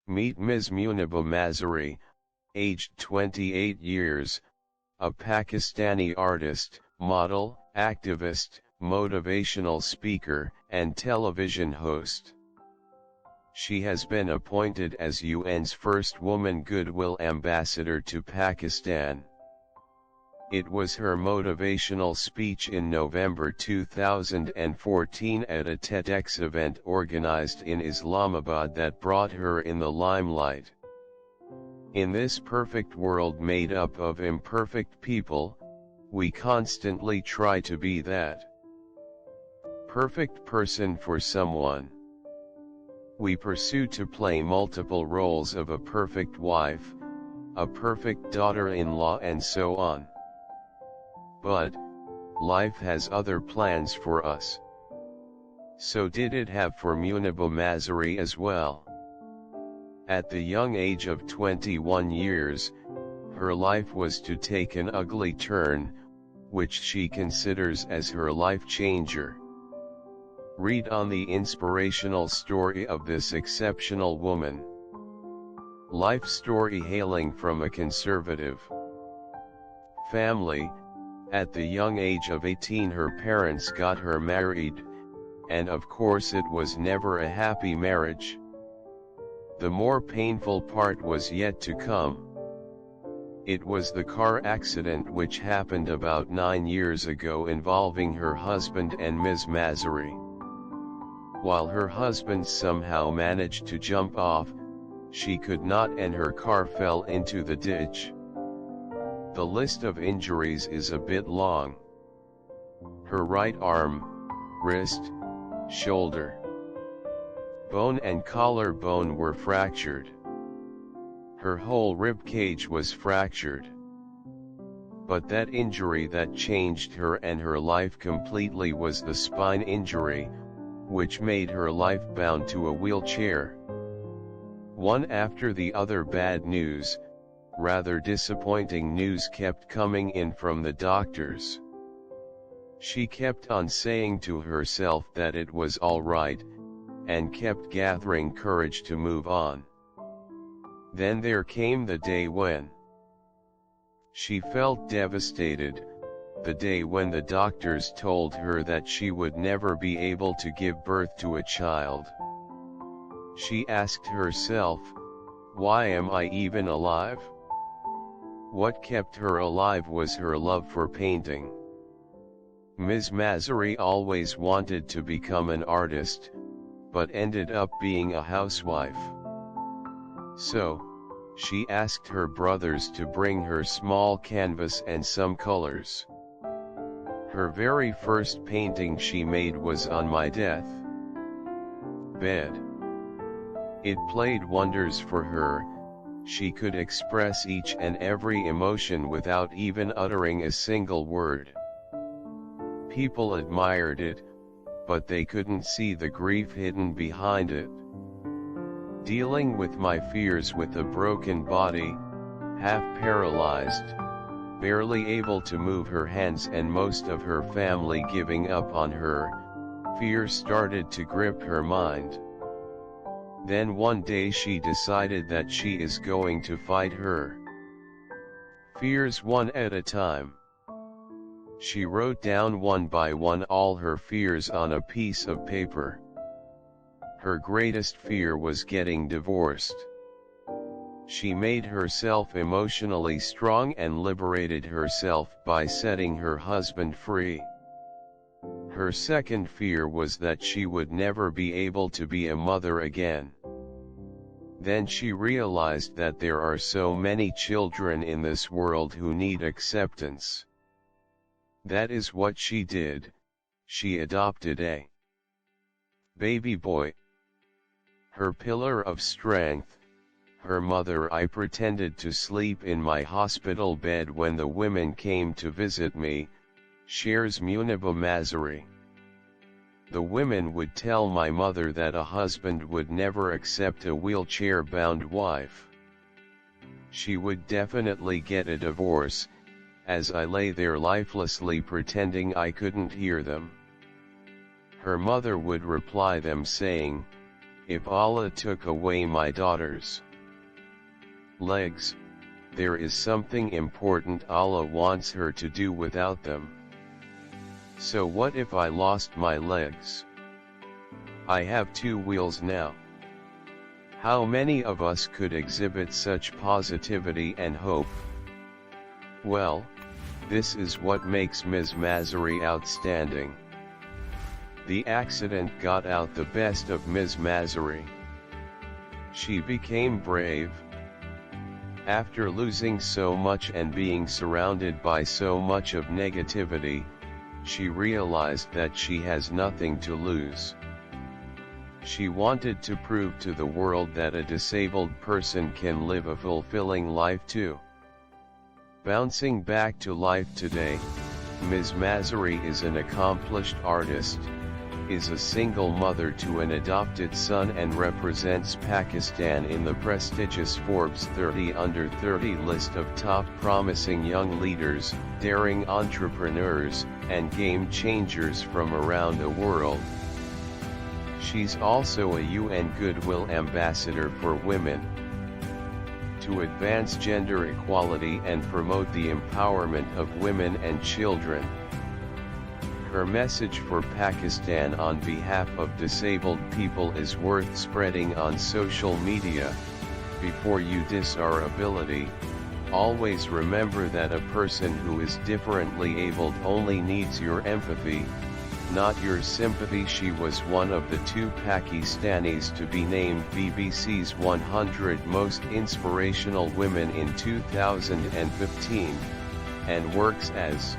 Meet Ms. Muniba Mazari, aged 28 years, a Pakistani artist, model, activist, motivational speaker, and television host. She has been appointed as UN's first woman Goodwill Ambassador to Pakistan. It was her motivational speech in November 2014 at a TEDx event organized in Islamabad that brought her in the limelight. In this perfect world made up of imperfect people, we constantly try to be that perfect person for someone. We pursue to play multiple roles of a perfect wife, a perfect daughter-in-law, and so on. But life has other plans for us. So did it have for Muniba Mazari as well. At the young age of 21 years, her life was to take an ugly turn, which she considers as her life changer. Read on the inspirational story of this exceptional woman. Life story hailing from a conservative family. At the young age of 18 her parents got her married, and of course it was never a happy marriage. The more painful part was yet to come. It was the car accident which happened about 9 years ago involving her husband and Ms. Mazari. While her husband somehow managed to jump off, she could not, and her car fell into the ditch. The list of injuries is a bit long. Her right arm, wrist, shoulder bone and collarbone were fractured. Her whole rib cage was fractured. But that injury that changed her and her life completely was the spine injury, which made her life bound to a wheelchair. One after the other bad news, rather disappointing news kept coming in from the doctors. She kept on saying to herself that it was all right, and kept gathering courage to move on. Then there came the day when she felt devastated, the day when the doctors told her that she would never be able to give birth to a child. She asked herself, why am I even alive? What kept her alive was her love for painting. Ms. Mazari always wanted to become an artist, but ended up being a housewife. So, she asked her brothers to bring her small canvas and some colors. Her very first painting she made was on my death bed. It played wonders for her. She could express each and every emotion without even uttering a single word. People admired it, but they couldn't see the grief hidden behind it. Dealing with my fears with a broken body, half paralyzed, barely able to move her hands and most of her family giving up on her, fear started to grip her mind. Then one day she decided that she is going to fight her fears one at a time. She wrote down one by one all her fears on a piece of paper. Her greatest fear was getting divorced. She made herself emotionally strong and liberated herself by setting her husband free. Her second fear was that she would never be able to be a mother again. Then she realized that there are so many children in this world who need acceptance. That is what she did. She adopted a baby boy. Her pillar of strength, her mother. I pretended to sleep in my hospital bed when the women came to visit me, shares Muniba Mazari. The women would tell my mother that a husband would never accept a wheelchair-bound wife. She would definitely get a divorce, as I lay there lifelessly pretending I couldn't hear them. Her mother would reply them saying, If Allah took away my daughter's legs, there is something important Allah wants her to do without them. So what if I lost my legs? I have 2 wheels now. How many of us could exhibit such positivity and hope? Well, this is what makes Ms. Mazari outstanding. The accident got out the best of Ms. Mazari. She became brave. After losing so much and being surrounded by so much of negativity, she realized that she has nothing to lose. She wanted to prove to the world that a disabled person can live a fulfilling life too. Bouncing back to life today, Ms. Mazari is an accomplished artist, is a single mother to an adopted son and represents Pakistan in the prestigious Forbes 30 Under 30 list of top promising young leaders, daring entrepreneurs, and game changers from around the world. She's also a UN Goodwill Ambassador for women, to advance gender equality and promote the empowerment of women and children. Her message for Pakistan on behalf of disabled people is worth spreading on social media. Before you diss our ability, always remember that a person who is differently abled only needs your empathy, not your sympathy. She was one of the 2 Pakistanis to be named BBC's 100 Most Inspirational Women in 2015, and works as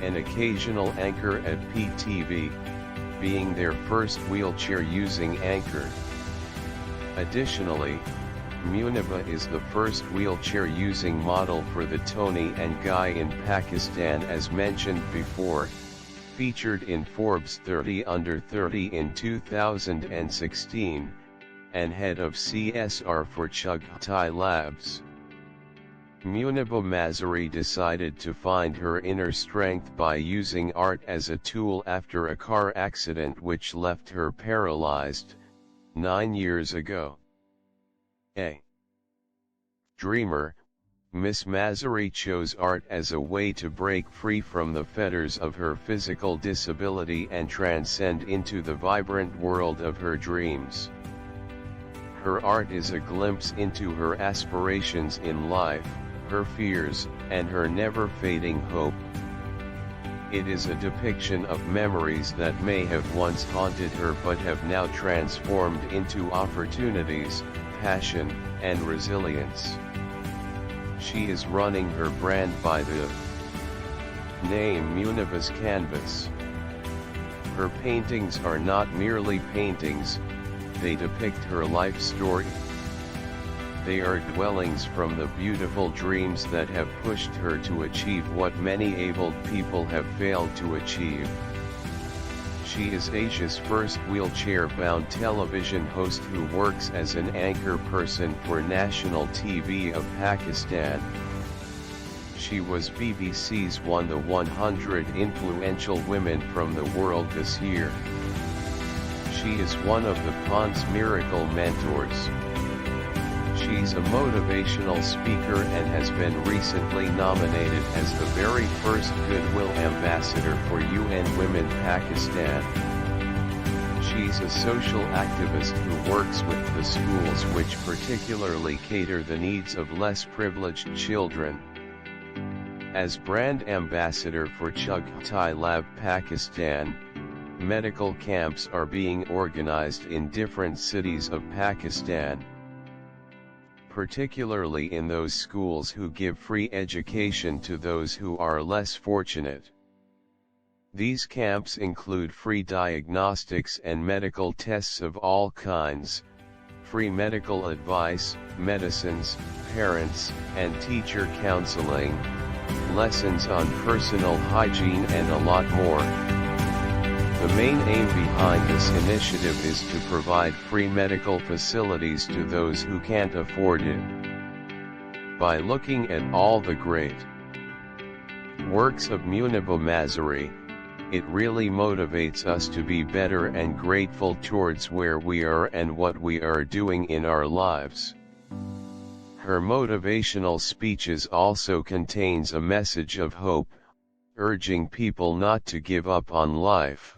an occasional anchor at PTV, being their first wheelchair-using anchor. Additionally, Muniba is the first wheelchair-using model for the Tony and Guy in Pakistan, as mentioned before, featured in Forbes 30 Under 30 in 2016, and head of CSR for Chughtai Labs. Muniba Mazari decided to find her inner strength by using art as a tool after a car accident which left her paralyzed 9 years ago. A dreamer, Miss Mazari chose art as a way to break free from the fetters of her physical disability and transcend into the vibrant world of her dreams. Her art is a glimpse into her aspirations in life, her fears, and her never-fading hope. It is a depiction of memories that may have once haunted her but have now transformed into opportunities, passion, and resilience. She is running her brand by the name Muniba's Canvas. Her paintings are not merely paintings, they depict her life story. They are dwellings from the beautiful dreams that have pushed her to achieve what many abled people have failed to achieve. She is Asia's first wheelchair-bound television host who works as an anchor person for national TV of Pakistan. She was BBC's One the 100 Influential Women from the World this year. She is one of the Pond's Miracle Mentors. She's a motivational speaker and has been recently nominated as the very first Goodwill Ambassador for UN Women Pakistan. She's a social activist who works with the schools which particularly cater the needs of less privileged children. As brand ambassador for Chughtai Lab Pakistan, medical camps are being organized in different cities of Pakistan, particularly in those schools who give free education to those who are less fortunate. These camps include free diagnostics and medical tests of all kinds, free medical advice, medicines, parents and teacher counseling, lessons on personal hygiene and a lot more. The main aim behind this initiative is to provide free medical facilities to those who can't afford it. By looking at all the great works of Muniba Mazari, It really motivates us to be better and grateful towards where we are and what we are doing in our lives. Her motivational speeches also contains a message of hope, urging people not to give up on life.